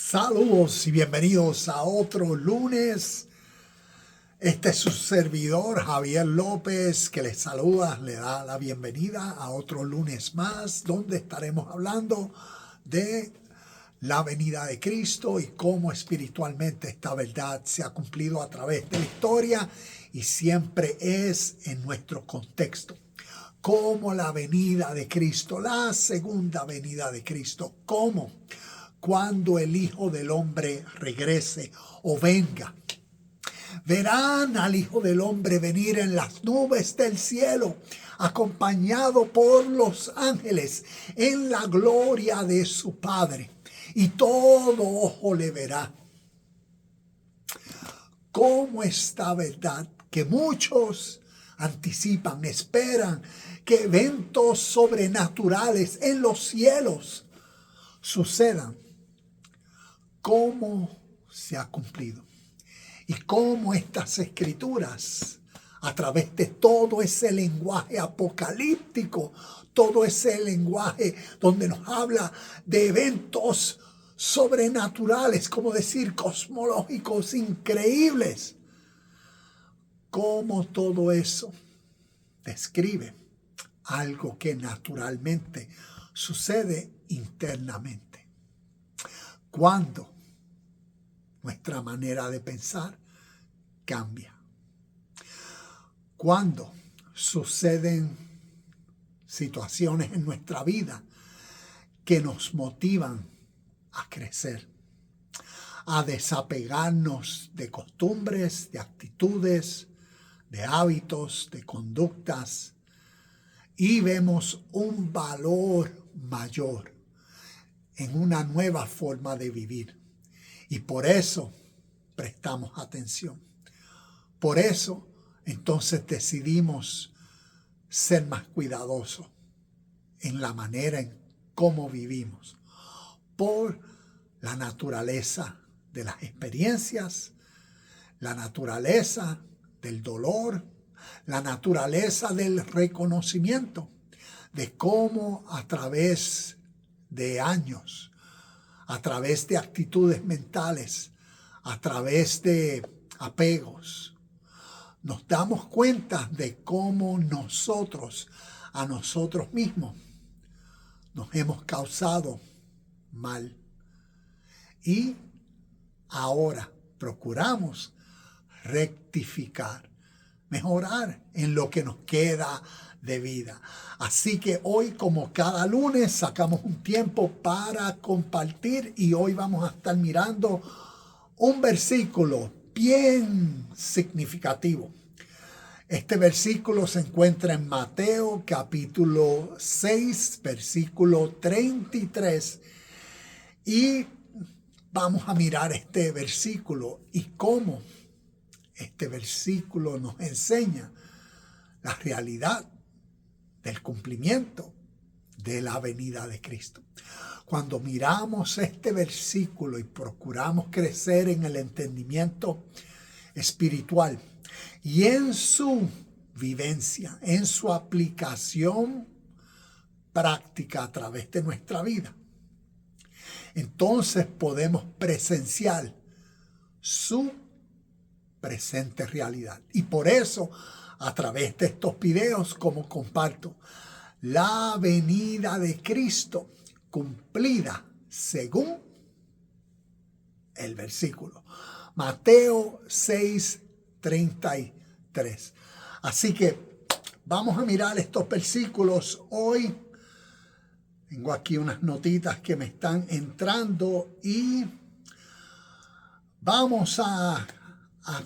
Saludos y bienvenidos a otro lunes. Este es su servidor Javier López que les saluda, le da la bienvenida a otro lunes más donde estaremos hablando de la venida de Cristo y cómo espiritualmente esta verdad se ha cumplido a través de la historia y siempre es en nuestro contexto. Como la venida de Cristo, la segunda venida de Cristo, ¿cómo? Cuando el Hijo del Hombre regrese o venga. Verán al Hijo del Hombre venir en las nubes del cielo, acompañado por los ángeles en la gloria de su Padre, y todo ojo le verá. Como esta verdad que muchos anticipan, esperan que eventos sobrenaturales en los cielos sucedan, cómo se ha cumplido y cómo estas escrituras, a través de todo ese lenguaje apocalíptico, todo ese lenguaje donde nos habla de eventos sobrenaturales, como decir cosmológicos increíbles, cómo todo eso describe algo que naturalmente sucede internamente. Cuando nuestra manera de pensar cambia. Cuando suceden situaciones en nuestra vida que nos motivan a crecer, a desapegarnos de costumbres, de actitudes, de hábitos, de conductas, y vemos un valor mayor en una nueva forma de vivir. Y por eso prestamos atención. Por eso entonces decidimos ser más cuidadosos en la manera en cómo vivimos. Por la naturaleza de las experiencias, la naturaleza del dolor, la naturaleza del reconocimiento de cómo a través de años, a través de actitudes mentales, a través de apegos, nos damos cuenta de cómo nosotros, a nosotros mismos, nos hemos causado mal. Y ahora procuramos rectificar, mejorar en lo que nos queda de vida. Así que hoy, como cada lunes, sacamos un tiempo para compartir y hoy vamos a estar mirando un versículo bien significativo. Este versículo se encuentra en Mateo capítulo 6, versículo 33, y vamos a mirar este versículo y cómo este versículo nos enseña la realidad del cumplimiento de la venida de Cristo. Cuando miramos este versículo y procuramos crecer en el entendimiento espiritual y en su vivencia, en su aplicación práctica a través de nuestra vida, entonces podemos presenciar su presente realidad. Y por eso, a través de estos videos, como comparto, la venida de Cristo cumplida según el versículo. Mateo 6:33. Así que vamos a mirar estos versículos hoy. Tengo aquí unas notitas que me están entrando y vamos a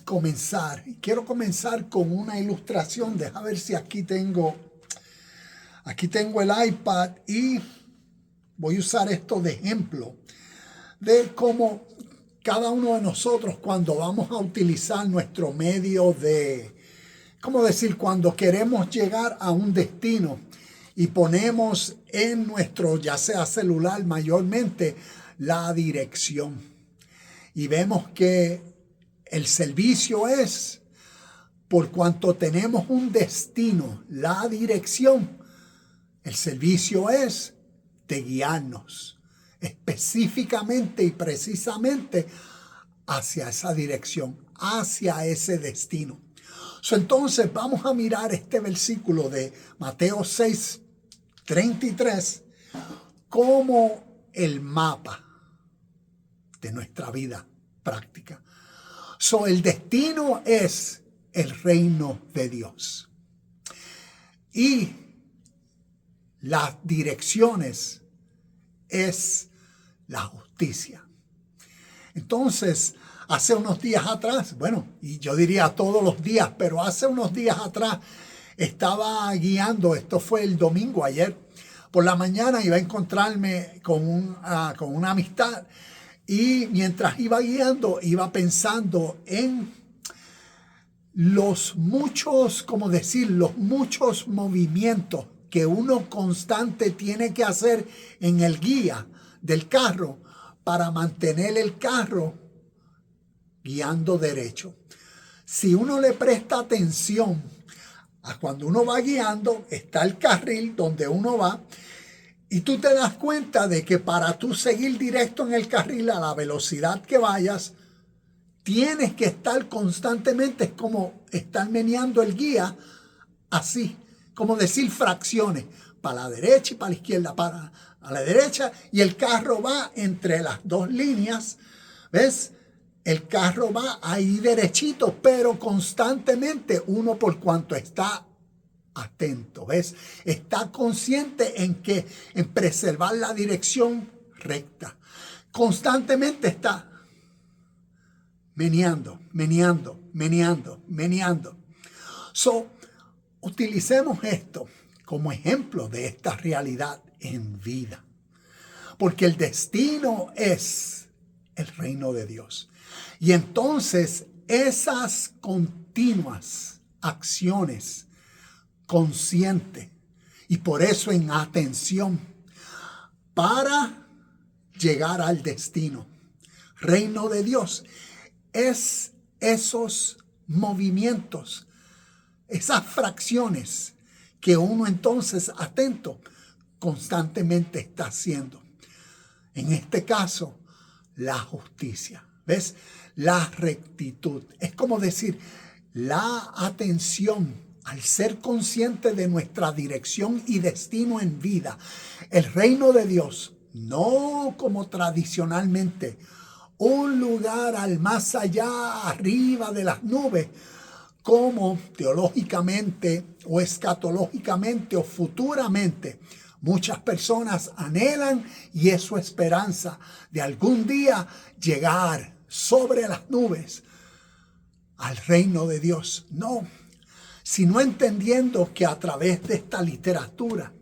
comenzar. Quiero comenzar con una ilustración. Deja ver si aquí tengo el iPad y voy a usar esto de ejemplo de cómo cada uno de nosotros, cuando vamos a utilizar nuestro medio de, ¿cómo decir? Cuando queremos llegar a un destino y ponemos en nuestro, ya sea celular mayormente, la dirección. Y vemos que el servicio es, por cuanto tenemos un destino, la dirección, el servicio es de guiarnos, específicamente y precisamente hacia esa dirección, hacia ese destino. Entonces vamos a mirar este versículo de Mateo 6:33 como el mapa de nuestra vida práctica. El destino es el reino de Dios. Y las direcciones es la justicia. Entonces, hace unos días atrás, y yo diría todos los días, pero hace unos días atrás estaba guiando, esto fue el domingo ayer, por la mañana iba a encontrarme con una amistad y mientras iba guiando iba pensando en los muchos movimientos que uno constante tiene que hacer en el guía del carro para mantener el carro guiando derecho. Si uno le presta atención a cuando uno va guiando, está el carril donde uno va y tú te das cuenta de que para tú seguir directo en el carril a la velocidad que vayas, tienes que estar constantemente, es como estar meneando el guía así, como decir fracciones, para la derecha y para la izquierda, para a la derecha, y el carro va entre las dos líneas, ¿ves? El carro va ahí derechito, pero constantemente uno por cuanto está atento, ¿ves? Está consciente en preservar la dirección recta. Constantemente está meneando. Utilicemos esto como ejemplo de esta realidad en vida. Porque el destino es el reino de Dios. Y entonces esas continuas acciones conscientes y por eso en atención para llegar al destino, reino de Dios, es esos movimientos, esas fracciones que uno entonces atento constantemente está haciendo. En este caso, la justicia, ¿ves? La rectitud. Es como decir, la atención al ser consciente de nuestra dirección y destino en vida. El reino de Dios, no como tradicionalmente, un lugar al más allá, arriba de las nubes, como teológicamente o escatológicamente o futuramente muchas personas anhelan y es su esperanza de algún día llegar sobre las nubes al reino de Dios. No, sino entendiendo que a través de esta literatura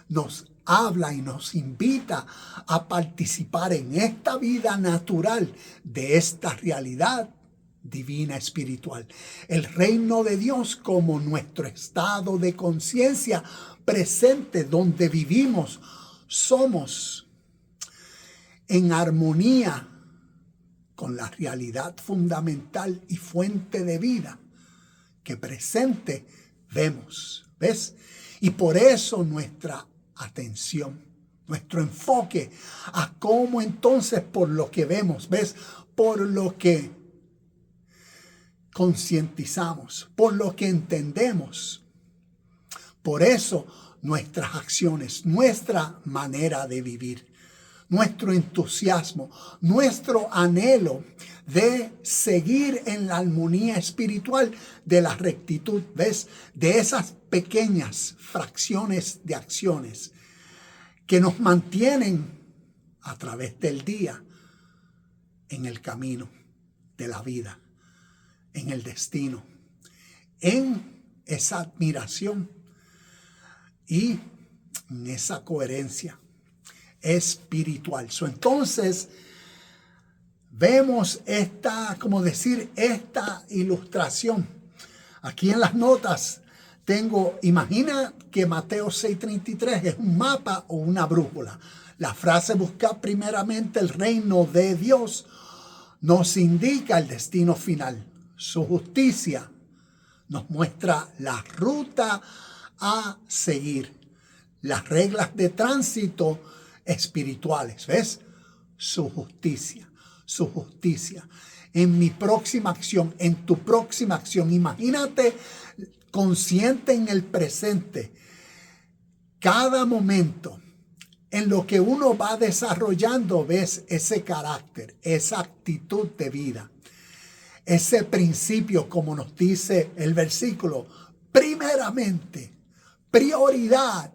nos habla y nos invita a participar en esta vida natural de esta realidad divina espiritual. El reino de Dios como nuestro estado de conciencia presente donde vivimos. Somos en armonía con la realidad fundamental y fuente de vida que presente vemos. ¿Ves? Y por eso nuestra atención, nuestro enfoque a cómo entonces por lo que vemos, ¿ves? Por lo que concientizamos, por lo que entendemos. Por eso nuestras acciones, nuestra manera de vivir, nuestro entusiasmo, nuestro anhelo de seguir en la armonía espiritual de la rectitud, ¿ves? De esas pequeñas fracciones de acciones que nos mantienen a través del día en el camino de la vida, en el destino, en esa admiración y en esa coherencia espiritual. Entonces, vemos esta ilustración. Aquí en las notas imagina que Mateo 6:33 es un mapa o una brújula. La frase buscar primeramente el reino de Dios nos indica el destino final. Su justicia nos muestra la ruta a seguir, las reglas de tránsito espirituales, ¿ves? su justicia, su justicia. En mi próxima acción, en tu próxima acción, imagínate consciente en el presente, cada momento, en lo que uno va desarrollando, ves ese carácter, esa actitud de vida, ese principio, como nos dice el versículo, primeramente, prioridad,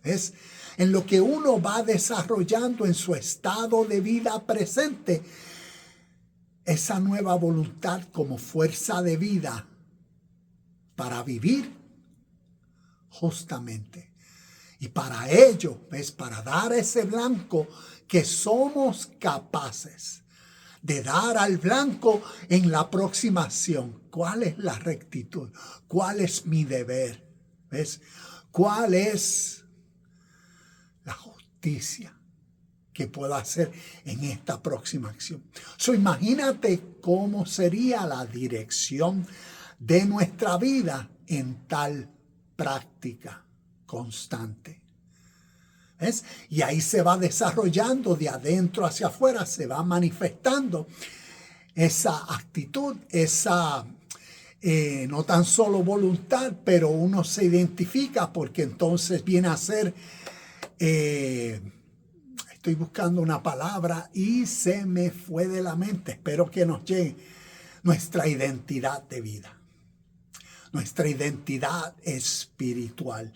¿ves? En lo que uno va desarrollando en su estado de vida presente, esa nueva voluntad como fuerza de vida para vivir justamente. Y para ello, ¿ves? Para dar ese blanco que somos capaces de dar al blanco en la próxima acción. ¿Cuál es la rectitud? ¿Cuál es mi deber? ¿Ves? ¿Cuál es la justicia que puedo hacer en esta próxima acción? Imagínate cómo sería la dirección de nuestra vida en tal práctica constante. ¿Ves? Y ahí se va desarrollando de adentro hacia afuera, se va manifestando esa actitud, esa no tan solo voluntad, pero uno se identifica porque entonces viene a ser, estoy buscando una palabra y se me fue de la mente, espero que nos llegue, nuestra identidad de vida, nuestra identidad espiritual.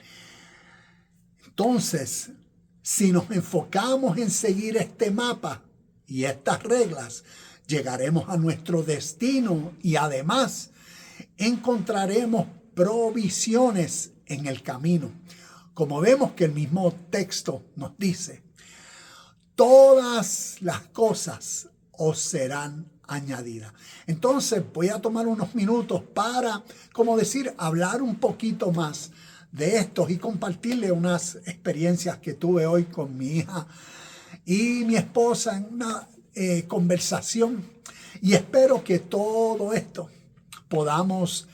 Entonces, si nos enfocamos en seguir este mapa y estas reglas, llegaremos a nuestro destino y además encontraremos provisiones en el camino. Como vemos que el mismo texto nos dice, todas las cosas os serán añadidas. Entonces voy a tomar unos minutos para, como decir, hablar un poquito más de estos y compartirle unas experiencias que tuve hoy con mi hija y mi esposa en una conversación, y espero que todo esto podamos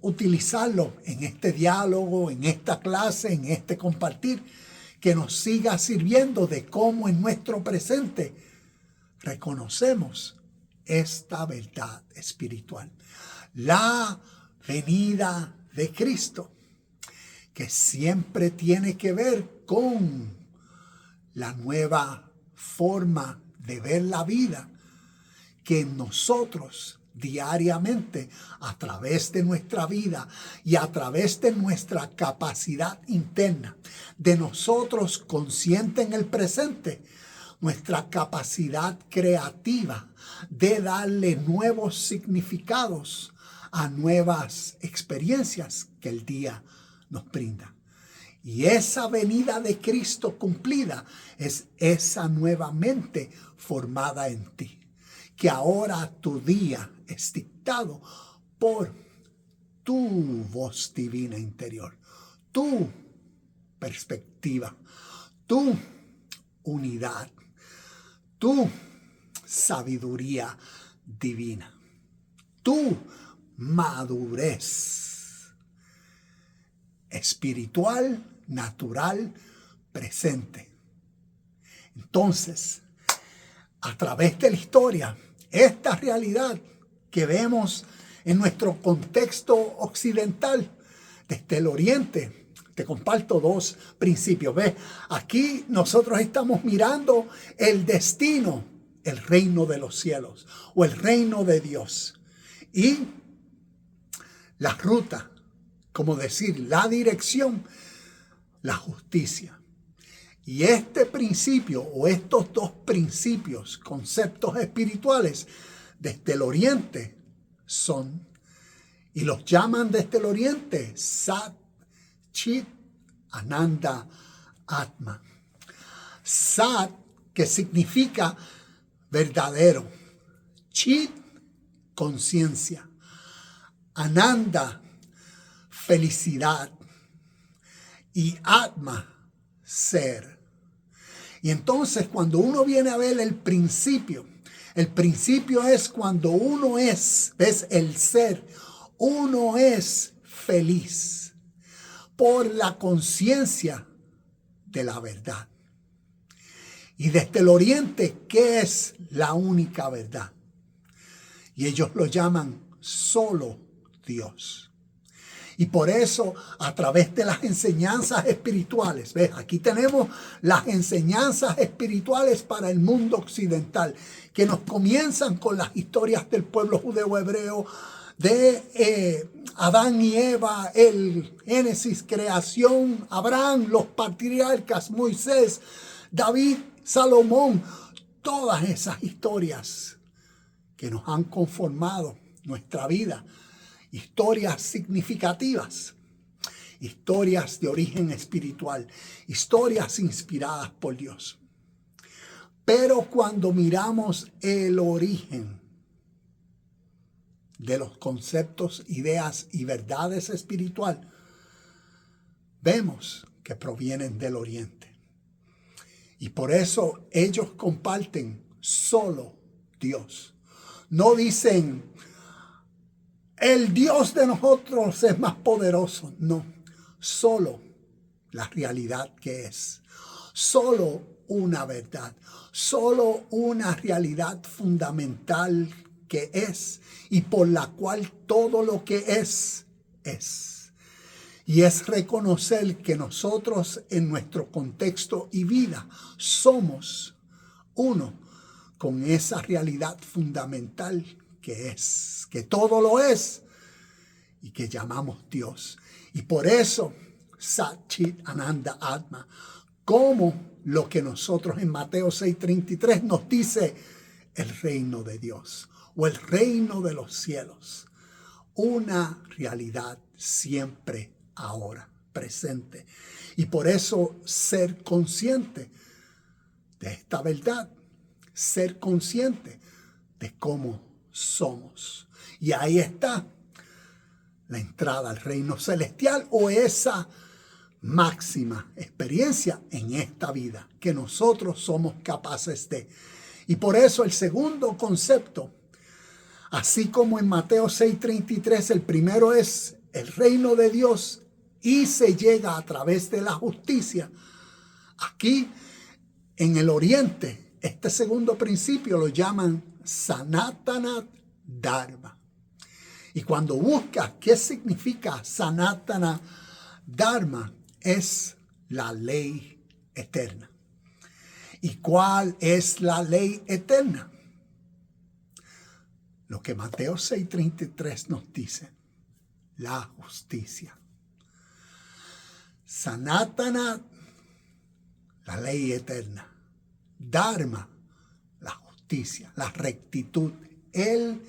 utilizarlo en este diálogo, en esta clase, en este compartir, que nos siga sirviendo de cómo en nuestro presente reconocemos esta verdad espiritual. La venida de Cristo, que siempre tiene que ver con la nueva forma de ver la vida que nosotros diariamente, a través de nuestra vida y a través de nuestra capacidad interna, de nosotros consciente en el presente, nuestra capacidad creativa de darle nuevos significados a nuevas experiencias que el día nos brinda. Y esa venida de Cristo cumplida es esa nueva mente formada en ti, que ahora tu día es dictado por tu voz divina interior, tu perspectiva, tu unidad, tu sabiduría divina, tu madurez espiritual, natural, presente. Entonces, a través de la historia, esta realidad que vemos en nuestro contexto occidental, desde el oriente, te comparto dos principios. ¿Ves? Aquí nosotros estamos mirando el destino, el reino de los cielos o el reino de Dios. Y la ruta, como decir, la dirección, la justicia. Y este principio o estos dos principios, conceptos espirituales, desde el oriente son, y los llaman desde el oriente, Sat, Chit, Ananda, Atma. Sat, que significa verdadero. Chit, conciencia. Ananda, felicidad. Y Atma, ser. Y entonces cuando uno viene a ver el principio es cuando uno es el ser, uno es feliz por la conciencia de la verdad. Y desde el oriente, ¿qué es la única verdad? Y ellos lo llaman solo Dios. Y por eso, a través de las enseñanzas espirituales, ¿ves? Aquí tenemos las enseñanzas espirituales para el mundo occidental, que nos comienzan con las historias del pueblo judeo-hebreo, de Adán y Eva, el Génesis, creación, Abraham, los patriarcas, Moisés, David, Salomón, todas esas historias que nos han conformado nuestra vida, historias significativas, historias de origen espiritual, historias inspiradas por Dios. Pero cuando miramos el origen de los conceptos, ideas y verdades espirituales, vemos que provienen del oriente. Y por eso ellos comparten solo Dios. No dicen, el Dios de nosotros es más poderoso. No, solo la realidad que es. Solo una verdad. Solo una realidad fundamental que es y por la cual todo lo que es. Y es reconocer que nosotros en nuestro contexto y vida somos uno con esa realidad fundamental que es, que todo lo es y que llamamos Dios. Y por eso, Sat Chit Ananda Atma, como lo que nosotros en Mateo 6:33 nos dice el reino de Dios o el reino de los cielos. Una realidad siempre ahora, presente. Y por eso ser consciente de esta verdad, ser consciente de cómo somos. Y ahí está la entrada al reino celestial o esa máxima experiencia en esta vida que nosotros somos capaces de. Y por eso el segundo concepto, así como en Mateo 6:33, el primero es el reino de Dios y se llega a través de la justicia. Aquí en el oriente, este segundo principio lo llaman Sanatana Dharma. Y cuando buscas qué significa Sanatana Dharma, es la ley eterna. ¿Y cuál es la ley eterna? Lo que Mateo 6:33 nos dice, la justicia. Sanatana, la ley eterna. Dharma, la justicia, la rectitud, el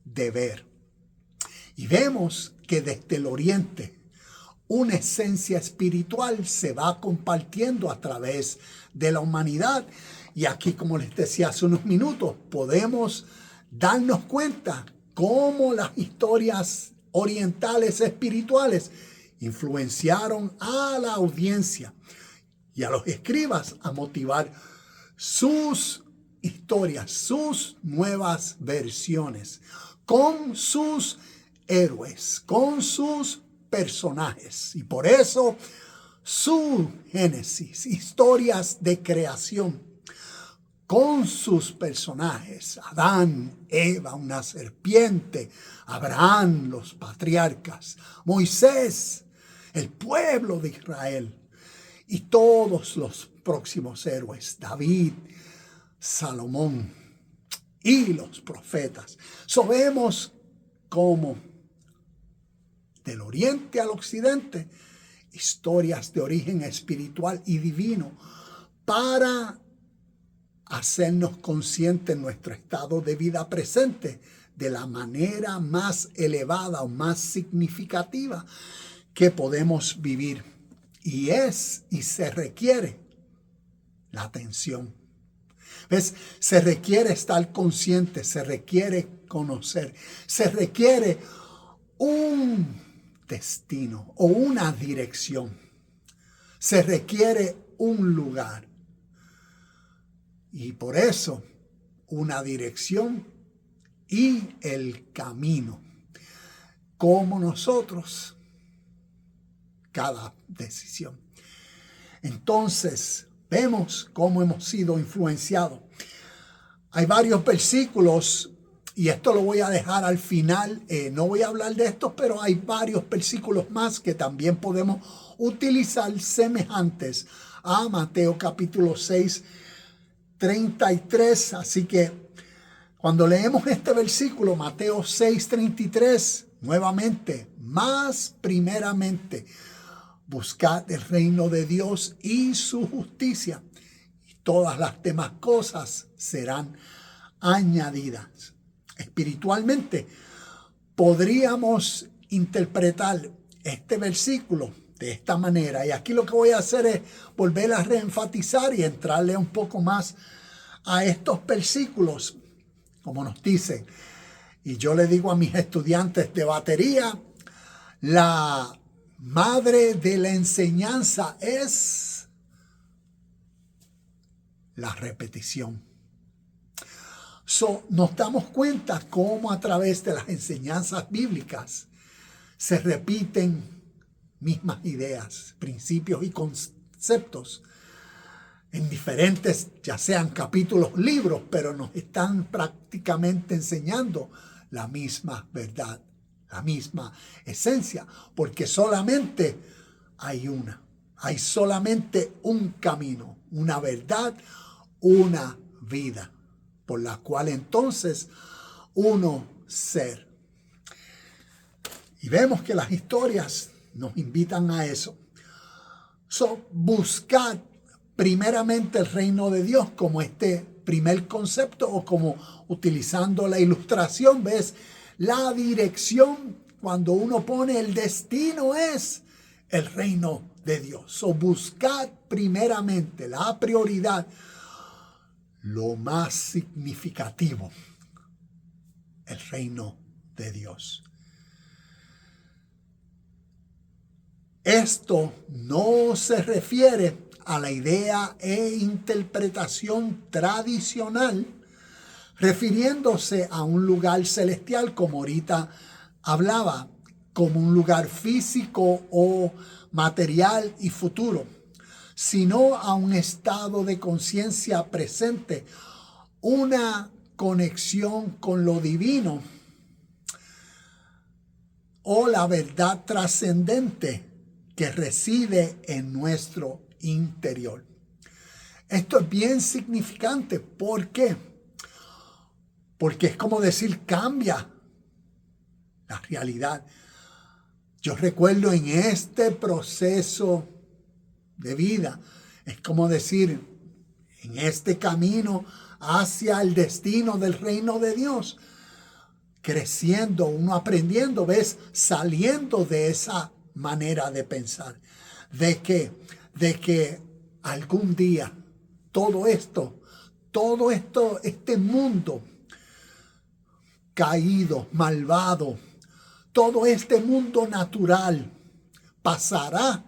deber. Y vemos que desde el oriente una esencia espiritual se va compartiendo a través de la humanidad. Y aquí, como les decía hace unos minutos, podemos darnos cuenta cómo las historias orientales espirituales influenciaron a la audiencia y a los escribas a motivar sus historias, sus nuevas versiones, con sus héroes, con sus personajes. Y por eso su Génesis, historias de creación, con sus personajes, Adán, Eva, una serpiente, Abraham, los patriarcas, Moisés, el pueblo de Israel y todos los próximos héroes, David, Salomón y los profetas. Vemos cómo del oriente al occidente, historias de origen espiritual y divino para hacernos conscientes en nuestro estado de vida presente de la manera más elevada o más significativa que podemos vivir. Y se requiere la atención. ¿Ves? Se requiere estar consciente, se requiere conocer, se requiere un destino o una dirección. Se requiere un lugar. Y por eso una dirección y el camino. Como nosotros, cada decisión. Entonces, vemos cómo hemos sido influenciados. Hay varios versículos, y esto lo voy a dejar al final. No voy a hablar de estos, pero hay varios versículos más que también podemos utilizar semejantes a Mateo capítulo 6, 33. Así que cuando leemos este versículo, Mateo 6, 33, nuevamente, más primeramente, buscad el reino de Dios y su justicia, y todas las demás cosas serán añadidas. Espiritualmente, podríamos interpretar este versículo de esta manera. Y aquí lo que voy a hacer es volver a reenfatizar y entrarle un poco más a estos versículos, como nos dicen. Y yo le digo a mis estudiantes de batería, la madre de la enseñanza es la repetición. Nos damos cuenta cómo a través de las enseñanzas bíblicas se repiten mismas ideas, principios y conceptos en diferentes, ya sean capítulos, libros, pero nos están prácticamente enseñando la misma verdad, la misma esencia, porque solamente hay una, hay solamente un camino, una verdad, una vida, por la cual entonces uno ser. Y vemos que las historias nos invitan a eso. Buscad primeramente el reino de Dios como este primer concepto, o como utilizando la ilustración, ves la dirección. Cuando uno pone el destino es el reino de Dios. Buscad primeramente, la prioridad, lo más significativo, el reino de Dios. Esto no se refiere a la idea e interpretación tradicional, refiriéndose a un lugar celestial, como ahorita hablaba, como un lugar físico o material y futuro, sino a un estado de conciencia presente, una conexión con lo divino o la verdad trascendente que reside en nuestro interior. Esto es bien significante. ¿Por qué? Porque es como decir, cambia la realidad. Yo recuerdo en este proceso de vida, es como decir, en este camino hacia el destino del reino de Dios, creciendo, uno aprendiendo, ves, saliendo de esa manera de pensar, de que algún día todo esto, este mundo caído, malvado, todo este mundo natural pasará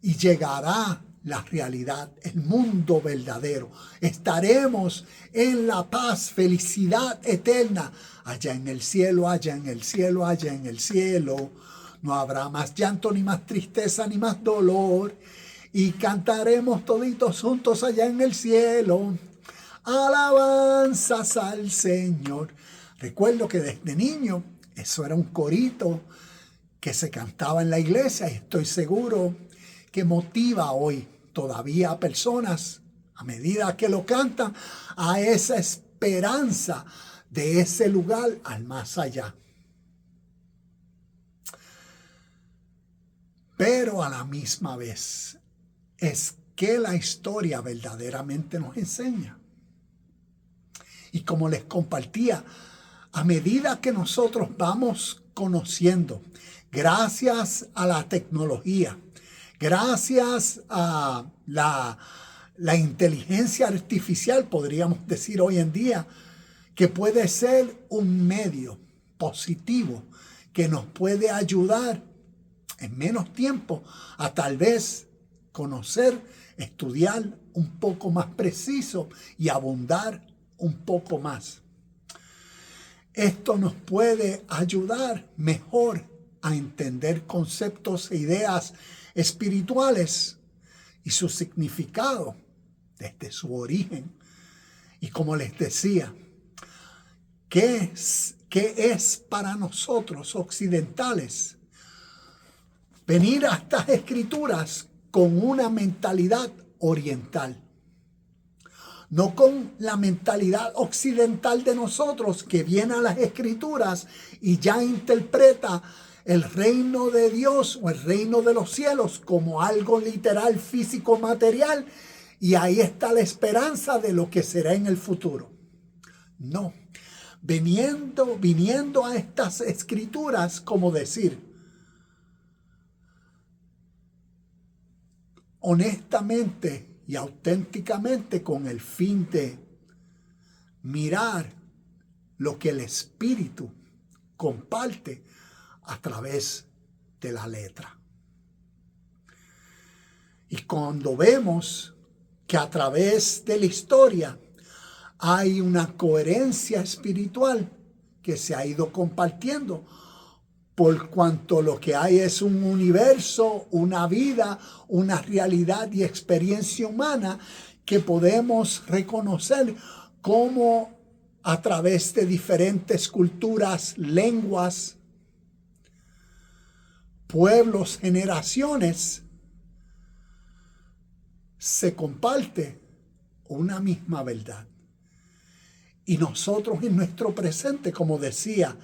y llegará la realidad, el mundo verdadero. Estaremos en la paz, felicidad eterna, allá en el cielo, allá en el cielo, allá en el cielo. No habrá más llanto, ni más tristeza, ni más dolor. Y cantaremos toditos juntos allá en el cielo. Alabanzas al Señor. Recuerdo que desde niño, eso era un corito que se cantaba en la iglesia, y estoy seguro que motiva hoy todavía a personas, a medida que lo cantan, a esa esperanza de ese lugar al más allá. Pero a la misma vez es que la historia verdaderamente nos enseña. Y como les compartía, a medida que nosotros vamos conociendo, gracias a la tecnología, gracias a la inteligencia artificial, podríamos decir hoy en día, que puede ser un medio positivo que nos puede ayudar en menos tiempo a tal vez conocer, estudiar un poco más preciso y abundar un poco más. Esto nos puede ayudar mejor a entender conceptos e ideas espirituales y su significado, desde su origen. Y como les decía, ¿qué es para nosotros occidentales venir a estas escrituras con una mentalidad oriental? No con la mentalidad occidental de nosotros, que viene a las escrituras y ya interpreta el reino de Dios o el reino de los cielos como algo literal, físico, material, y ahí está la esperanza de lo que será en el futuro. No, viniendo a estas escrituras, como decir, honestamente y auténticamente, con el fin de mirar lo que el Espíritu comparte a través de la letra. Y cuando vemos que a través de la historia hay una coherencia espiritual que se ha ido compartiendo, por cuanto lo que hay es un universo, una vida, una realidad y experiencia humana que podemos reconocer como a través de diferentes culturas, lenguas, pueblos, generaciones, se comparte una misma verdad. Y nosotros en nuestro presente, como decía,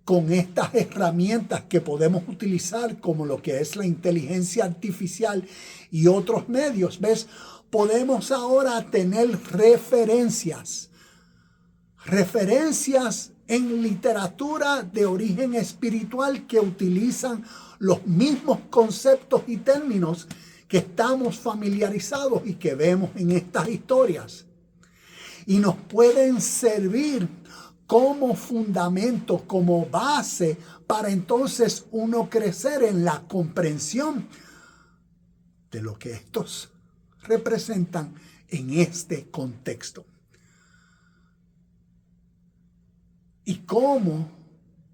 con estas herramientas que podemos utilizar, como lo que es la inteligencia artificial y otros medios, ¿ves? Podemos ahora tener referencias en literatura de origen espiritual que utilizan los mismos conceptos y términos que estamos familiarizados y que vemos en estas historias. Y nos pueden servir como fundamento, como base, para entonces uno crecer en la comprensión de lo que estos representan en este contexto. Y cómo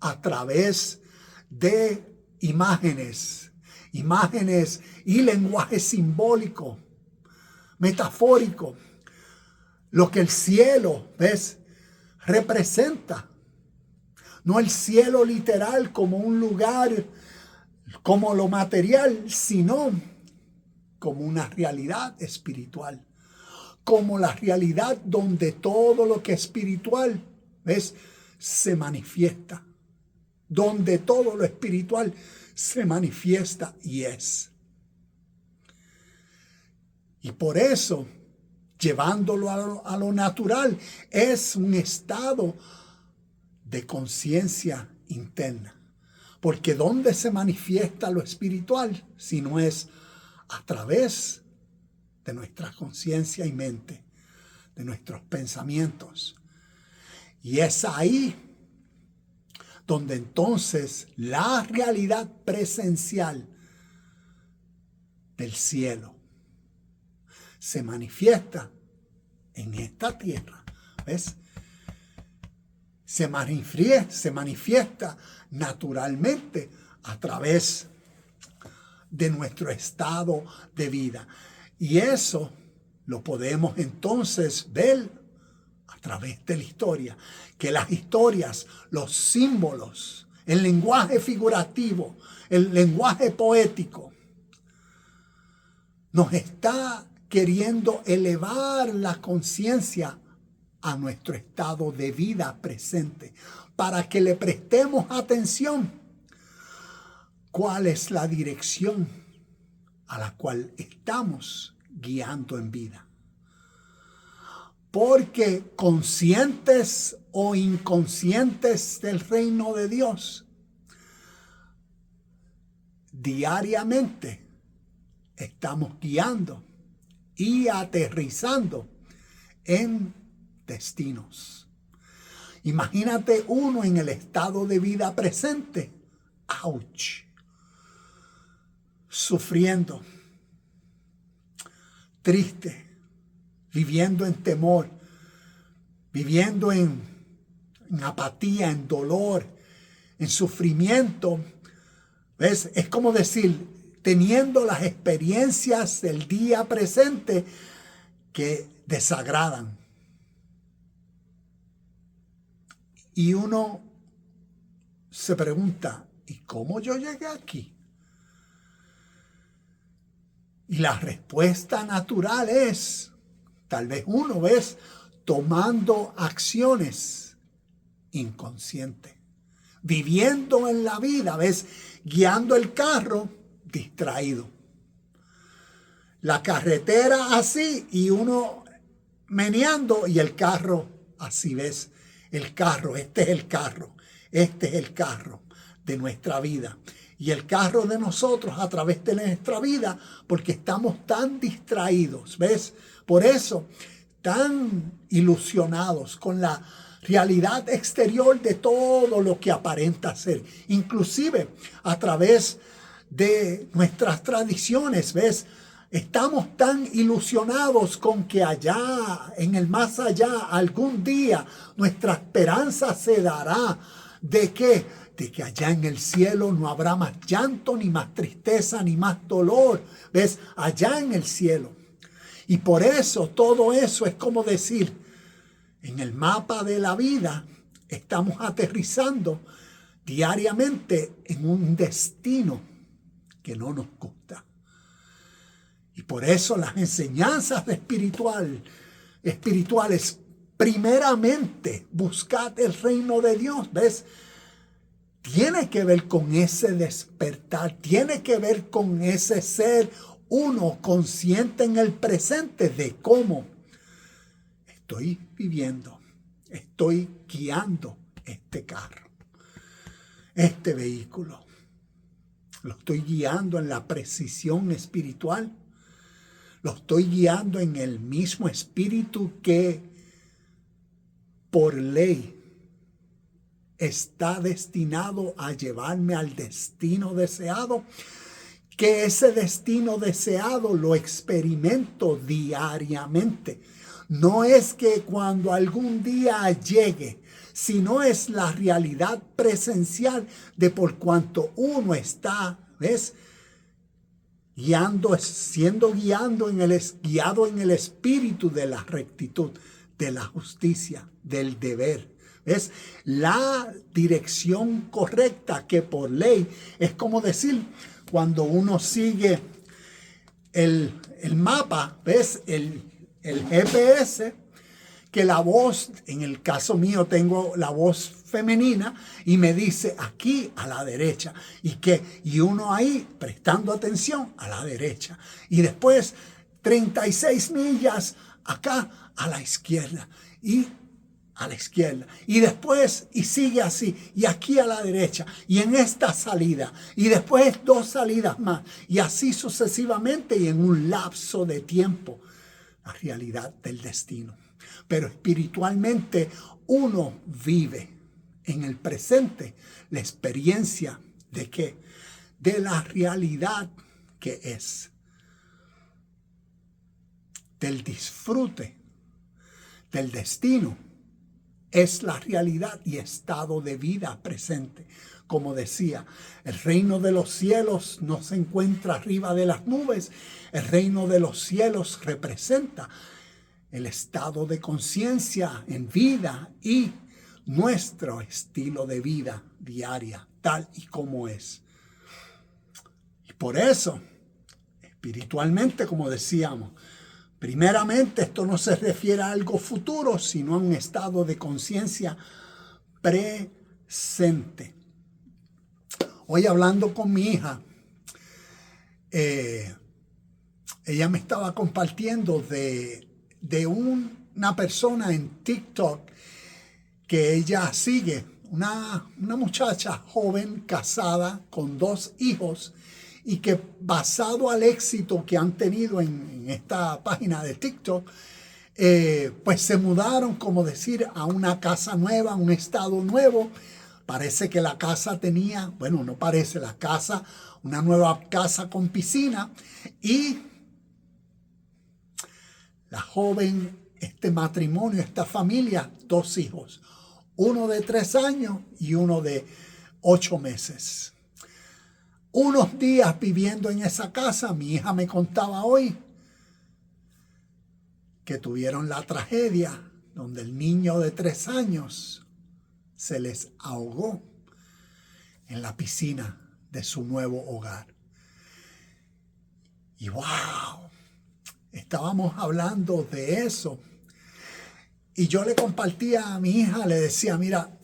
a través de imágenes y lenguaje simbólico, metafórico, lo que el cielo, ¿ves?, representa. No el cielo literal como un lugar, como lo material, sino como una realidad espiritual. Como la realidad donde todo lo que es espiritual, ¿ves?, se manifiesta. Donde todo lo espiritual se manifiesta y es. Y por eso, llevándolo a lo natural, es un estado de conciencia interna. Porque ¿dónde se manifiesta lo espiritual si no es a través de nuestra conciencia y mente, de nuestros pensamientos? Y es ahí donde entonces la realidad presencial del cielo se manifiesta en esta tierra, ¿ves? Se manifiesta naturalmente a través de nuestro estado de vida. Y eso lo podemos entonces ver a través de la historia. Que las historias, los símbolos, el lenguaje figurativo, el lenguaje poético, nos está queriendo elevar la conciencia a nuestro estado de vida presente, para que le prestemos atención cuál es la dirección a la cual estamos guiando en vida. Porque conscientes o inconscientes del reino de Dios, diariamente estamos guiando y aterrizando en destinos. Imagínate uno en el estado de vida presente, ¡ouch!, sufriendo, triste, viviendo en temor, viviendo en apatía, en dolor, en sufrimiento. ¿Ves? Es como decir, teniendo las experiencias del día presente que desagradan. Y uno se pregunta, ¿y cómo yo llegué aquí? Y la respuesta natural es, tal vez uno ves tomando acciones inconscientes, viviendo en la vida, ves guiando el carro distraído. La carretera así y uno meneando y el carro así, ves. El carro, este es el carro de nuestra vida. Y el carro de nosotros a través de nuestra vida, porque estamos tan distraídos, ¿ves? Por eso, tan ilusionados con la realidad exterior de todo lo que aparenta ser. Inclusive a través de nuestras tradiciones, ¿ves? Estamos tan ilusionados con que allá, en el más allá, algún día nuestra esperanza se dará. ¿De qué? De que allá en el cielo no habrá más llanto, ni más tristeza, ni más dolor. ¿Ves? Allá en el cielo. Y por eso todo eso es como decir, en el mapa de la vida estamos aterrizando diariamente en un destino que no nos gusta. Y por eso las enseñanzas espirituales, primeramente, buscad el reino de Dios, ¿ves? Tiene que ver con ese despertar, tiene que ver con ese ser uno consciente en el presente de cómo estoy viviendo, estoy guiando este carro, este vehículo. Lo estoy guiando en la precisión espiritual. Lo estoy guiando en el mismo espíritu que por ley está destinado a llevarme al destino deseado, que ese destino deseado lo experimento diariamente. No es que cuando algún día llegue, sino es la realidad presencial de por cuanto uno está, ¿ves? Guiado en el espíritu de la rectitud, de la justicia, del deber. ¿Ves? La dirección correcta que por ley es como decir, cuando uno sigue el mapa, ¿ves? El GPS, que la voz, en el caso mío tengo la voz femenina y me dice aquí a la derecha y uno ahí prestando atención a la derecha y después 36 millas acá a la izquierda y a la izquierda y después y sigue así y aquí a la derecha y en esta salida y después 2 salidas más y así sucesivamente y en un lapso de tiempo la realidad del destino. Pero espiritualmente uno vive en el presente la experiencia de ¿qué? De la realidad que es, del disfrute, del destino. Es la realidad y estado de vida presente. Como decía, el reino de los cielos no se encuentra arriba de las nubes. El reino de los cielos representa el estado de conciencia en vida y nuestro estilo de vida diaria, tal y como es. Y por eso, espiritualmente, como decíamos, primeramente esto no se refiere a algo futuro, sino a un estado de conciencia presente. Hoy hablando con mi hija, ella me estaba compartiendo de una persona en TikTok que ella sigue, una muchacha joven casada con 2 hijos y que basado al éxito que han tenido en esta página de TikTok, pues se mudaron, como decir, a una casa nueva, a un estado nuevo. Parece que la casa tenía, bueno, no parece, la casa, una nueva casa con piscina y la joven, este matrimonio, esta familia, 2 hijos. Uno de 3 años y uno de 8 meses. Unos días viviendo en esa casa, mi hija me contaba hoy, que tuvieron la tragedia donde el niño de 3 años se les ahogó en la piscina de su nuevo hogar. Y wow, estábamos hablando de eso. Y yo le compartía a mi hija, le decía, mira,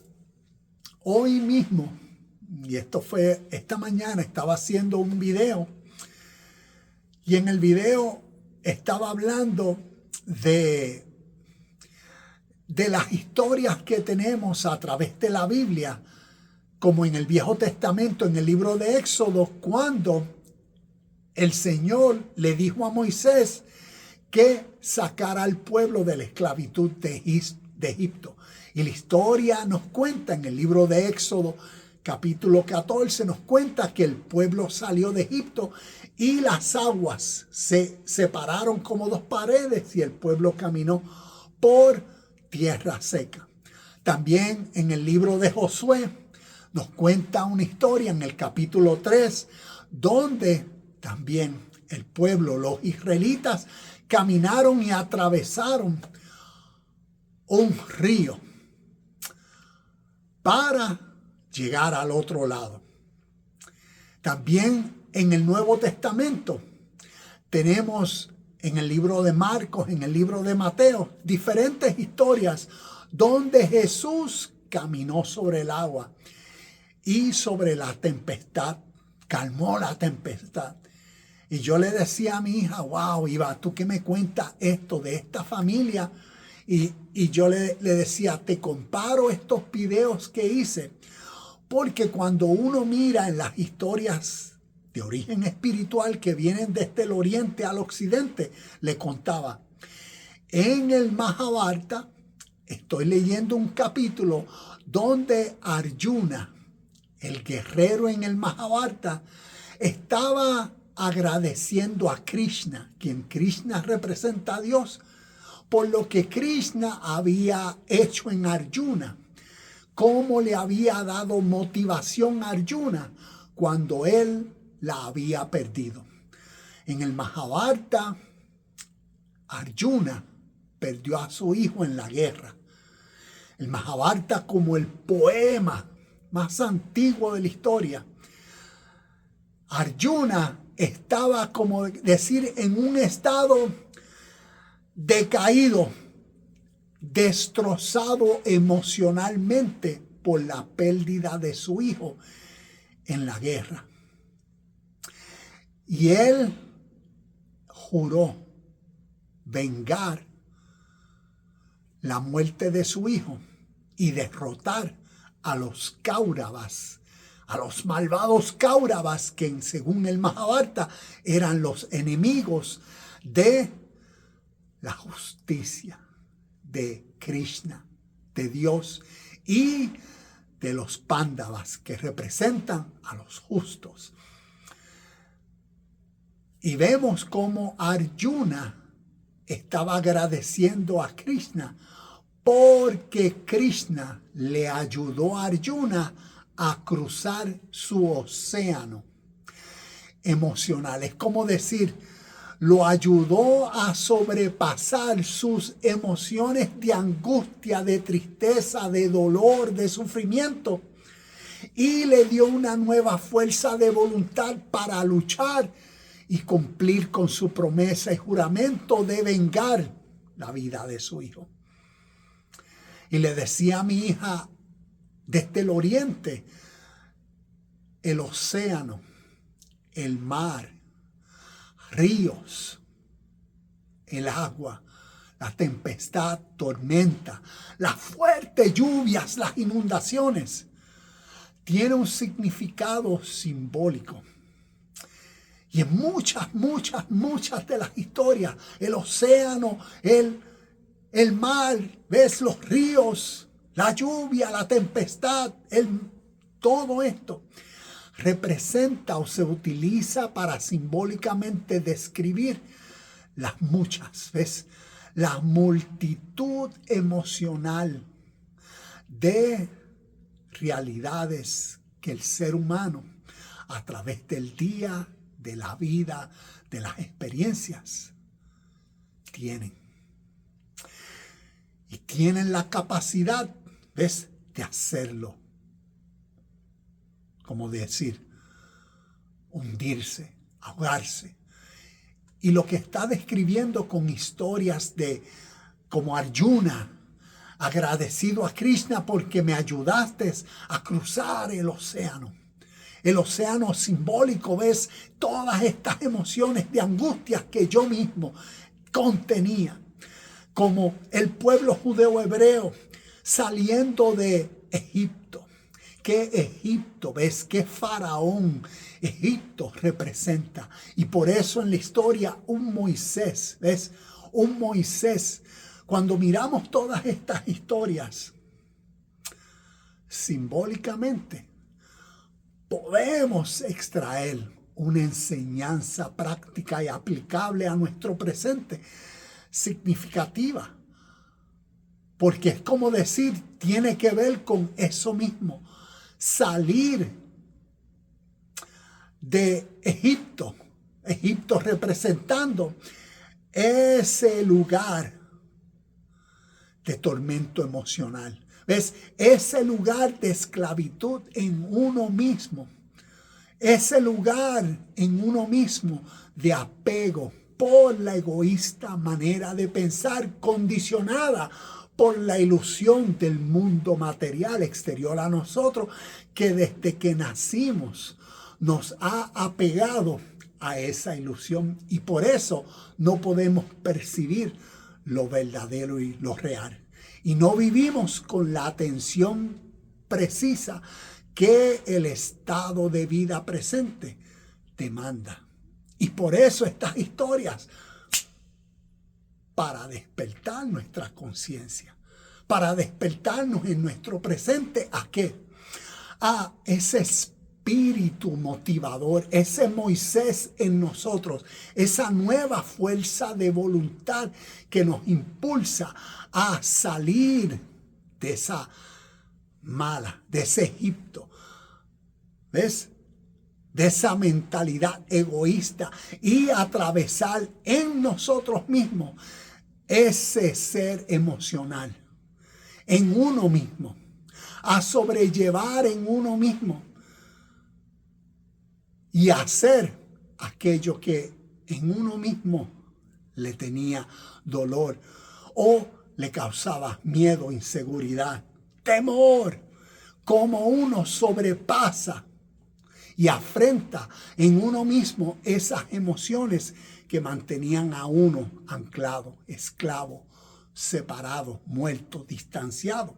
hoy mismo, y esto fue esta mañana, estaba haciendo un video. Y en el video estaba hablando de las historias que tenemos a través de la Biblia, como en el Viejo Testamento, en el libro de Éxodo, cuando el Señor le dijo a Moisés que sacara al pueblo de la esclavitud de Egipto. Y la historia nos cuenta en el libro de Éxodo, capítulo 14, nos cuenta que el pueblo salió de Egipto y las aguas se separaron como 2 paredes y el pueblo caminó por tierra seca. También en el libro de Josué nos cuenta una historia en el capítulo 3, donde también el pueblo, los israelitas, caminaron y atravesaron un río para llegar al otro lado. También en el Nuevo Testamento tenemos en el libro de Marcos, en el libro de Mateo, diferentes historias donde Jesús caminó sobre el agua y sobre la tempestad, calmó la tempestad. Y yo le decía a mi hija, wow, Iva, ¿tú qué me cuentas esto de esta familia? Y yo le decía, te comparo estos videos que hice, porque cuando uno mira en las historias de origen espiritual que vienen desde el oriente al occidente, le contaba, en el Mahabharata, estoy leyendo un capítulo donde Arjuna, el guerrero en el Mahabharata, estaba agradeciendo a Krishna, quien Krishna representa a Dios, por lo que Krishna había hecho en Arjuna, cómo le había dado motivación a Arjuna cuando él la había perdido. En el Mahabharata, Arjuna perdió a su hijo en la guerra. El Mahabharata, como el poema más antiguo de la historia, Arjuna estaba, como decir, en un estado decaído, destrozado emocionalmente por la pérdida de su hijo en la guerra. Y él juró vengar la muerte de su hijo y derrotar a los Kauravas, a los malvados Kauravas, que según el Mahabharata eran los enemigos de la justicia de Krishna, de Dios, y de los Pándavas, que representan a los justos. Y vemos cómo Arjuna estaba agradeciendo a Krishna porque Krishna le ayudó a Arjuna a cruzar su océano emocional. Es como decir, lo ayudó a sobrepasar sus emociones de angustia, de tristeza, de dolor, de sufrimiento, y le dio una nueva fuerza de voluntad para luchar y cumplir con su promesa y juramento de vengar la vida de su hijo. Y le decía a mi hija, desde el oriente, el océano, el mar, ríos, el agua, la tempestad, tormenta, las fuertes lluvias, las inundaciones, tiene un significado simbólico. Y en muchas de las historias, el océano, el mar, ves los ríos, la lluvia, la tempestad, todo esto representa o se utiliza para simbólicamente describir las muchas veces, la multitud emocional de realidades que el ser humano a través del día, de la vida, de las experiencias, tienen. y tienen la capacidad, ¿ves?, de hacerlo. Como decir, hundirse, ahogarse. Y lo que está describiendo con historias de como Arjuna, agradecido a Krishna porque me ayudaste a cruzar el océano. El océano simbólico, ves, todas estas emociones de angustias que yo mismo contenía. Como el pueblo judeo hebreo saliendo de Egipto. ¿Qué Egipto? ¿Ves? ¿Qué faraón Egipto representa? Y por eso en la historia un Moisés, ¿ves? Un Moisés. Cuando miramos todas estas historias, simbólicamente, podemos extraer una enseñanza práctica y aplicable a nuestro presente, significativa. Porque es como decir, tiene que ver con eso mismo. Salir de Egipto, Egipto representando ese lugar de tormento emocional. ¿Ves? Ese lugar de esclavitud en uno mismo. Ese lugar en uno mismo de apego por la egoísta manera de pensar condicionada por la ilusión del mundo material exterior a nosotros, que desde que nacimos nos ha apegado a esa ilusión y por eso no podemos percibir lo verdadero y lo real. Y no vivimos con la atención precisa que el estado de vida presente demanda. Y por eso estas historias, para despertar nuestra conciencia, para despertarnos en nuestro presente, ¿a qué? A ese espíritu motivador, ese Moisés en nosotros, esa nueva fuerza de voluntad que nos impulsa a salir de esa mala, de ese Egipto, ¿ves?, de esa mentalidad egoísta y atravesar en nosotros mismos ese ser emocional, en uno mismo, a sobrellevar en uno mismo y hacer aquello que en uno mismo le tenía dolor o le causaba miedo, inseguridad, temor, como uno sobrepasa y afrenta en uno mismo esas emociones que mantenían a uno anclado, esclavo, separado, muerto, distanciado.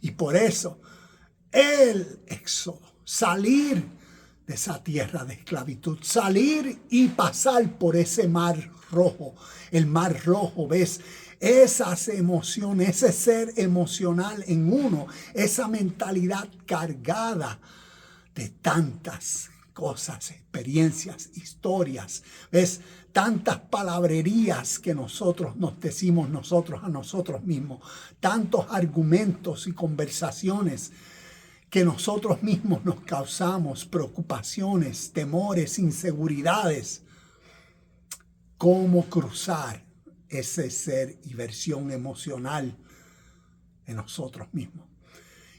Y por eso el éxodo, salir de esa tierra de esclavitud, salir y pasar por ese mar rojo, el mar rojo, ¿ves? Esas emociones, ese ser emocional en uno, esa mentalidad cargada de tantas cosas, experiencias, historias, ¿ves? Tantas palabrerías que nosotros nos decimos nosotros a nosotros mismos, tantos argumentos y conversaciones que nosotros mismos nos causamos, preocupaciones, temores, inseguridades. ¿Cómo cruzar ese ser y versión emocional de nosotros mismos?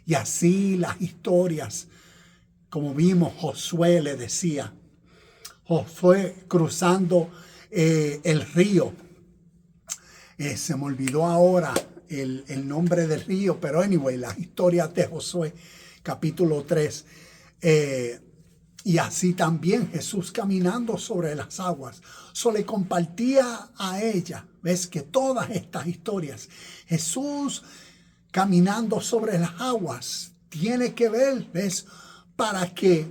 Y así las historias, como vimos, Josué le decía, Josué cruzando el río. Se me olvidó ahora el nombre del río, pero anyway, las historias de Josué, capítulo 3. Y así también Jesús caminando sobre las aguas. Le compartía a ella, ves que todas estas historias, Jesús caminando sobre las aguas, tiene que ver, ves, para que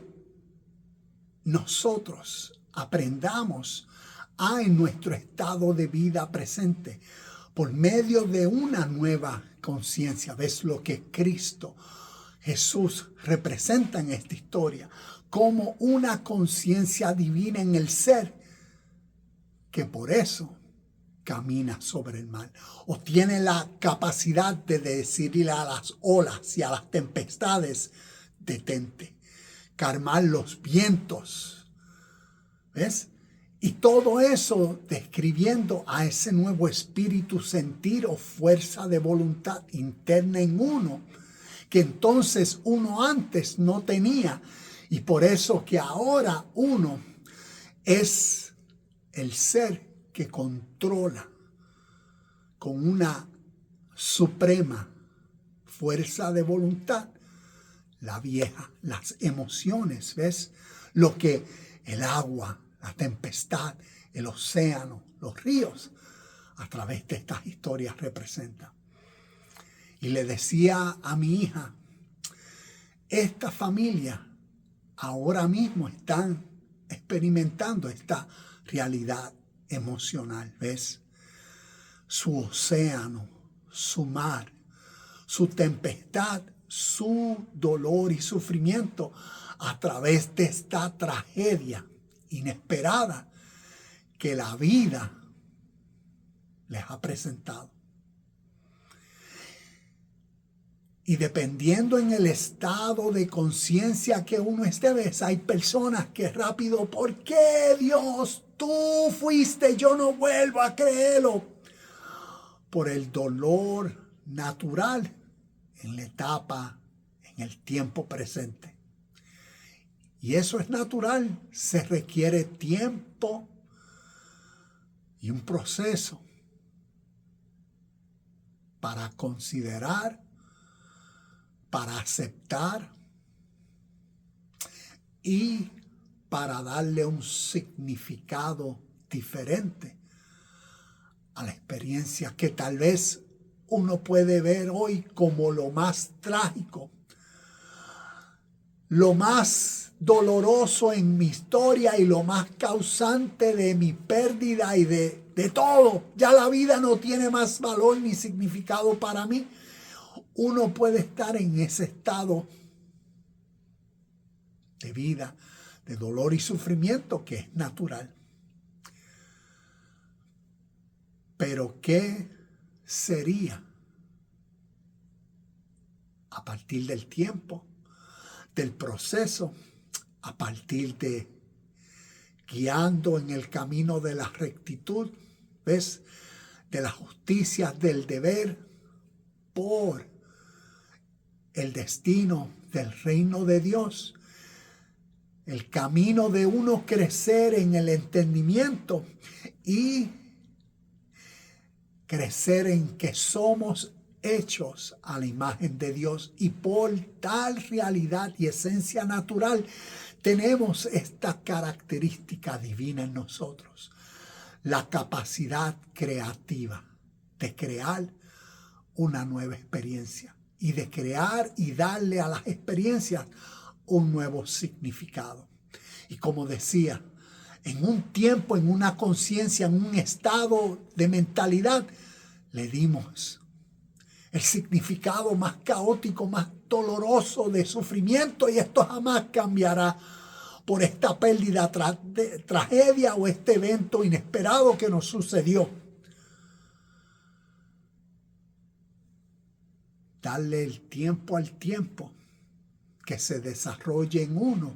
nosotros aprendamos en nuestro estado de vida presente, por medio de una nueva conciencia, ves lo que Cristo, Jesús representa en esta historia, como una conciencia divina en el ser, que por eso camina sobre el mar, o tiene la capacidad de decirle a las olas y a las tempestades, detente, calmar los vientos, ¿ves? Y todo eso describiendo a ese nuevo espíritu, sentir o fuerza de voluntad interna en uno, que entonces uno antes no tenía. Y por eso que ahora uno es el ser que controla con una suprema fuerza de voluntad la vieja, las emociones, ¿ves? Lo que el agua, la tempestad, el océano, los ríos, a través de estas historias representan. Y le decía a mi hija, esta familia ahora mismo están experimentando esta realidad emocional, ¿ves? Su océano, su mar, su tempestad, su dolor y sufrimiento a través de esta tragedia inesperada que la vida les ha presentado. Y dependiendo en el estado de conciencia que uno esté, ves, hay personas que rápido, ¿por qué, Dios? Tú fuiste, yo no vuelvo a creerlo. Por el dolor natural en la etapa, en el tiempo presente. Y eso es natural, se requiere tiempo y un proceso para considerar, para aceptar y para darle un significado diferente a la experiencia que tal vez uno puede ver hoy como lo más trágico, lo más doloroso en mi historia y lo más causante de mi pérdida y de todo. Ya la vida no tiene más valor ni significado para mí. Uno puede estar en ese estado de vida, de dolor y sufrimiento que es natural. Pero ¿qué sería a partir del tiempo, del proceso, a partir de guiando en el camino de la rectitud, ¿ves? De la justicia, del deber, por el destino del reino de Dios, el camino de uno crecer en el entendimiento y crecer en que somos hechos a la imagen de Dios y por tal realidad y esencia natural tenemos esta característica divina en nosotros, la capacidad creativa de crear una nueva experiencia y de crear y darle a las experiencias un nuevo significado. Y como decía, en un tiempo, en una conciencia, en un estado de mentalidad, le dimos el significado más caótico, más doloroso de sufrimiento, y esto jamás cambiará por esta pérdida, tragedia o este evento inesperado que nos sucedió. Darle el tiempo al tiempo, que se desarrolle en uno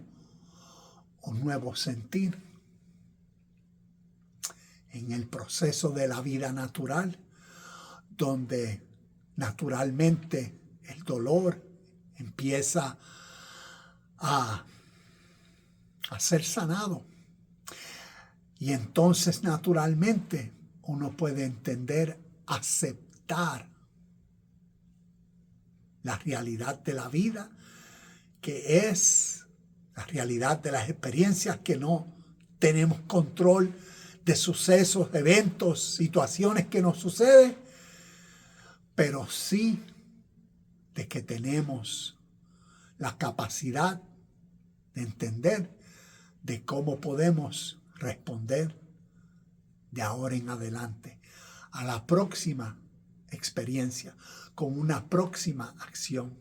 un nuevo sentir. En el proceso de la vida natural, donde naturalmente el dolor empieza a ser sanado. Y entonces naturalmente uno puede entender, aceptar la realidad de la vida, que es la realidad de las experiencias, que no tenemos control de sucesos, eventos, situaciones que nos suceden, pero sí de que tenemos la capacidad de entender de cómo podemos responder de ahora en adelante a la próxima experiencia, con una próxima acción.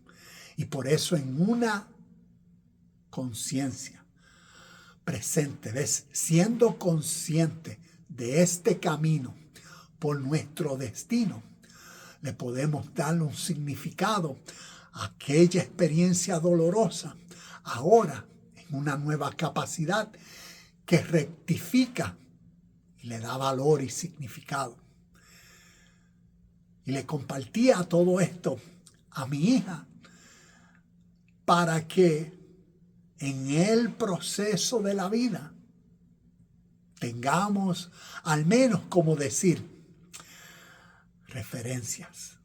Y por eso en una conciencia presente, ¿ves? Siendo consciente de este camino por nuestro destino, le podemos dar un significado a aquella experiencia dolorosa, ahora en una nueva capacidad que rectifica y le da valor y significado. Y le compartía todo esto a mi hija para que en el proceso de la vida tengamos al menos, como decir, referencias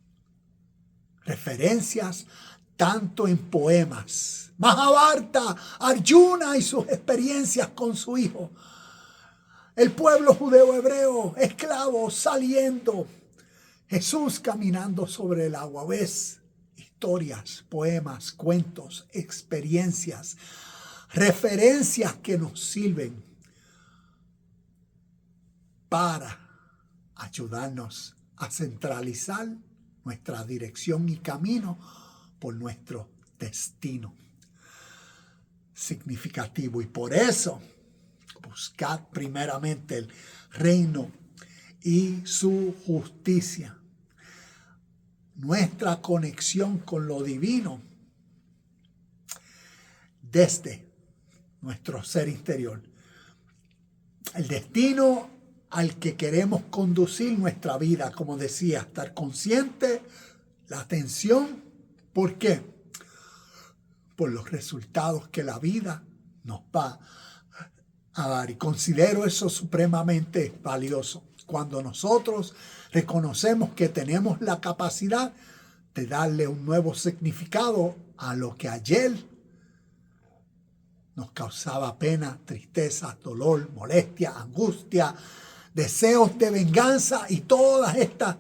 tanto en poemas, Mahabharata, Arjuna y sus experiencias con su hijo, el pueblo judeo hebreo, esclavos saliendo, Jesús caminando sobre el agua. ¿Ves? Historias, poemas, cuentos, experiencias, referencias que nos sirven para ayudarnos a centralizar nuestra dirección y camino por nuestro destino significativo. Y por eso, buscad primeramente el reino y su justicia. Nuestra conexión con lo divino desde nuestro ser interior. El destino al que queremos conducir nuestra vida, como decía, estar consciente, la atención. ¿Por qué? Por los resultados que la vida nos va a dar. Y considero eso supremamente valioso. Cuando nosotros reconocemos que tenemos la capacidad de darle un nuevo significado a lo que ayer nos causaba pena, tristeza, dolor, molestia, angustia, deseos de venganza y todas estas,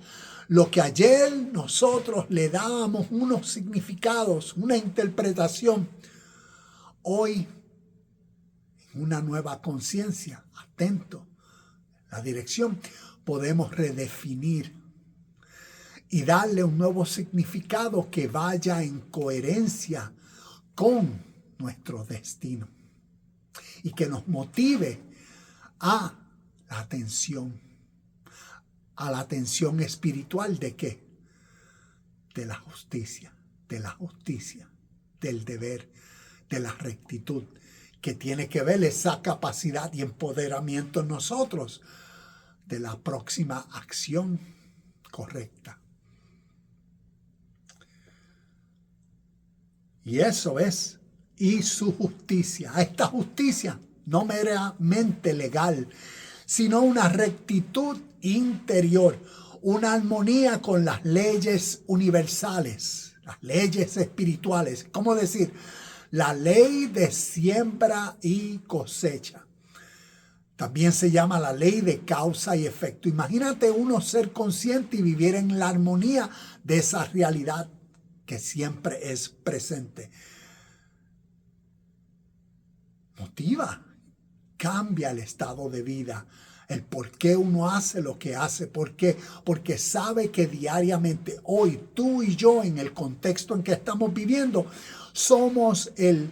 lo que ayer nosotros le dábamos unos significados, una interpretación, hoy en una nueva conciencia, atento, la dirección, podemos redefinir y darle un nuevo significado que vaya en coherencia con nuestro destino y que nos motive a la atención espiritual. ¿De qué? De la justicia, del deber, de la rectitud, que tiene que ver esa capacidad y empoderamiento en nosotros de la próxima acción correcta. Y eso es, y su justicia. Esta justicia no meramente legal, sino una rectitud interior, una armonía con las leyes universales, las leyes espirituales. ¿Cómo decir? La ley de siembra y cosecha. También se llama la ley de causa y efecto. Imagínate uno ser consciente y vivir en la armonía de esa realidad que siempre es presente. Motiva, cambia el estado de vida, el por qué uno hace lo que hace. ¿Por qué? Porque sabe que diariamente, hoy, tú y yo, en el contexto en que estamos viviendo, somos el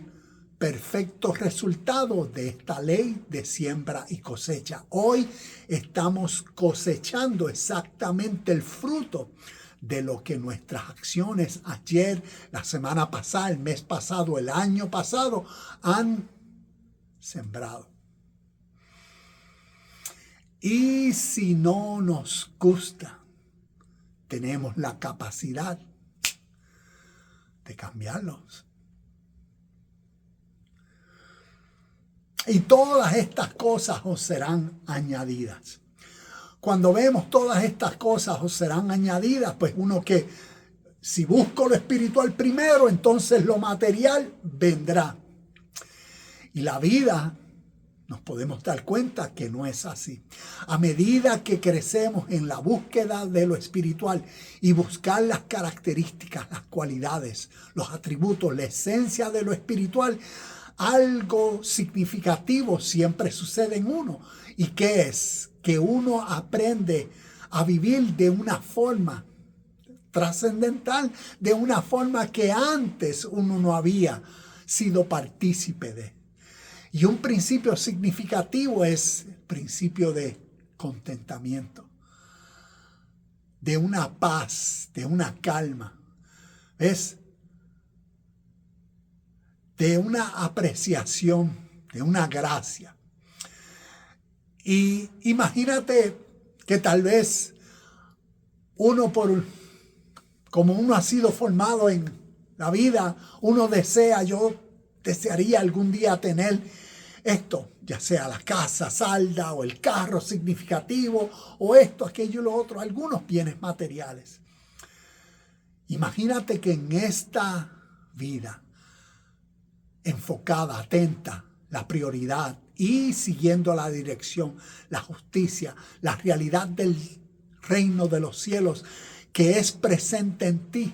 perfecto resultado de esta ley de siembra y cosecha. Hoy estamos cosechando exactamente el fruto de lo que nuestras acciones ayer, la semana pasada, el mes pasado, el año pasado han sembrado. Y si no nos gusta, tenemos la capacidad de cambiarlos. Y todas estas cosas os serán añadidas. Cuando vemos todas estas cosas os serán añadidas, pues uno que si busco lo espiritual primero, entonces lo material vendrá. Y la vida, nos podemos dar cuenta que no es así. A medida que crecemos en la búsqueda de lo espiritual y buscar las características, las cualidades, los atributos, la esencia de lo espiritual, algo significativo siempre sucede en uno. ¿Y qué es? Que uno aprende a vivir de una forma trascendental, de una forma que antes uno no había sido partícipe de. Y un principio significativo es el principio de contentamiento, de una paz, de una calma. ¿Ves? De una apreciación, de una gracia. Y imagínate que tal vez como uno ha sido formado en la vida, yo desearía algún día tener esto, ya sea la casa salda o el carro significativo o esto, aquello y lo otro, algunos bienes materiales. Imagínate que en esta vida enfocada, atenta, la prioridad y siguiendo la dirección, la justicia, la realidad del reino de los cielos que es presente en ti,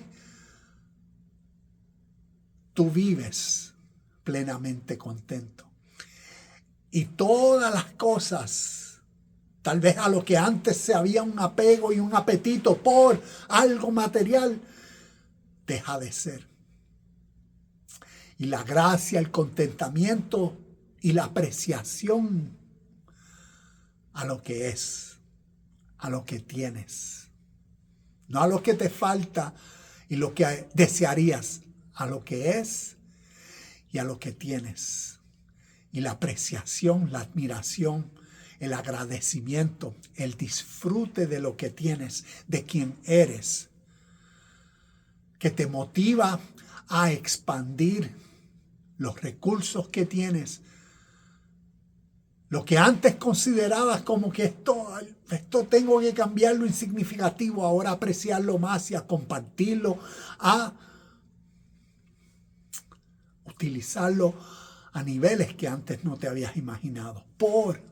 tú vives plenamente contento. Y todas las cosas, tal vez a lo que antes se había un apego y un apetito por algo material, deja de ser. Y la gracia, el contentamiento y la apreciación a lo que es, a lo que tienes. No a lo que te falta y lo que desearías, a lo que es y a lo que tienes. Y la apreciación, la admiración, el agradecimiento, el disfrute de lo que tienes, de quien eres, que te motiva a expandir los recursos que tienes. Lo que antes considerabas como que esto tengo que cambiarlo insignificativo, ahora apreciarlo más y a compartirlo, a utilizarlo a niveles que antes no te habías imaginado, por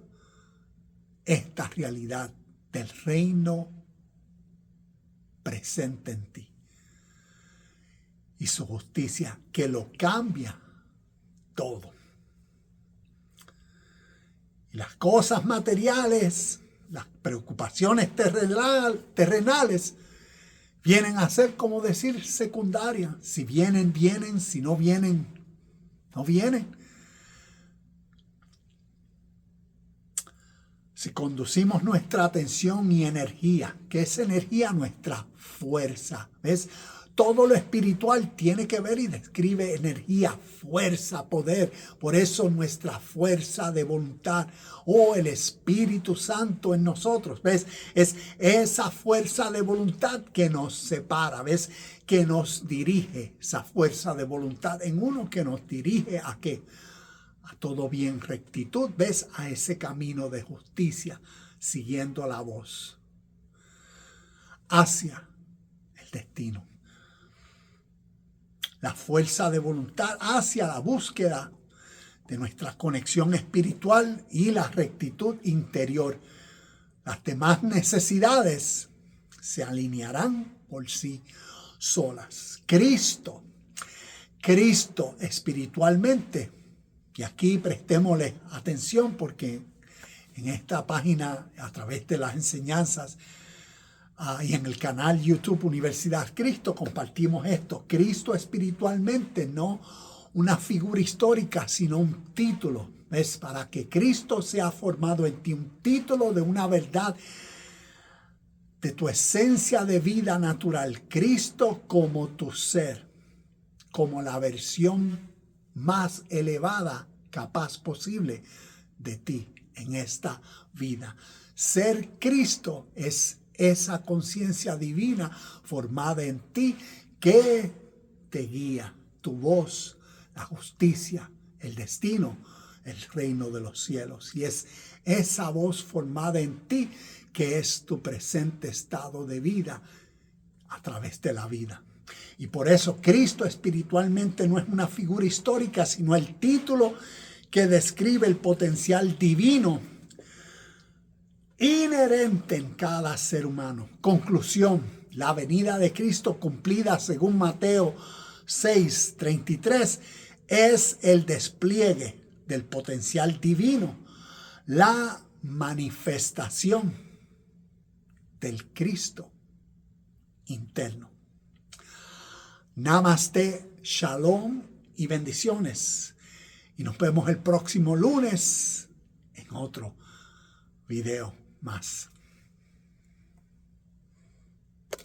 esta realidad del reino presente en ti y su justicia que lo cambia todo. Y las cosas materiales, las preocupaciones terrenales, vienen a ser, como decir, secundarias. Si vienen, vienen. Si no vienen, no vienen. Si conducimos nuestra atención y energía, ¿qué es energía? Nuestra fuerza. ¿Ves? Todo lo espiritual tiene que ver y describe energía, fuerza, poder. Por eso nuestra fuerza de voluntad, el Espíritu Santo en nosotros, ¿ves? Es esa fuerza de voluntad que nos separa, ¿ves? Que nos dirige, esa fuerza de voluntad en uno que nos dirige ¿a qué? A todo bien, rectitud, ¿ves? A ese camino de justicia, siguiendo la voz hacia el destino. La fuerza de voluntad hacia la búsqueda de nuestra conexión espiritual y la rectitud interior. Las demás necesidades se alinearán por sí solas. Cristo espiritualmente, y aquí prestémosle atención porque en esta página, a través de las enseñanzas, y en el canal YouTube Universidad Cristo compartimos esto. Cristo espiritualmente, no una figura histórica, sino un título. Es para que Cristo sea formado en ti, un título de una verdad de tu esencia de vida natural. Cristo como tu ser, como la versión más elevada, capaz posible de ti en esta vida. Ser Cristo es esa conciencia divina formada en ti que te guía, tu voz, la justicia, el destino, el reino de los cielos. Y es esa voz formada en ti que es tu presente estado de vida a través de la vida. Y por eso Cristo espiritualmente no es una figura histórica, sino el título que describe el potencial divino inherente en cada ser humano. Conclusión: la venida de Cristo cumplida según Mateo 6:33 es el despliegue del potencial divino, la manifestación del Cristo interno. Namaste, shalom y bendiciones. Y nos vemos el próximo lunes en otro video más.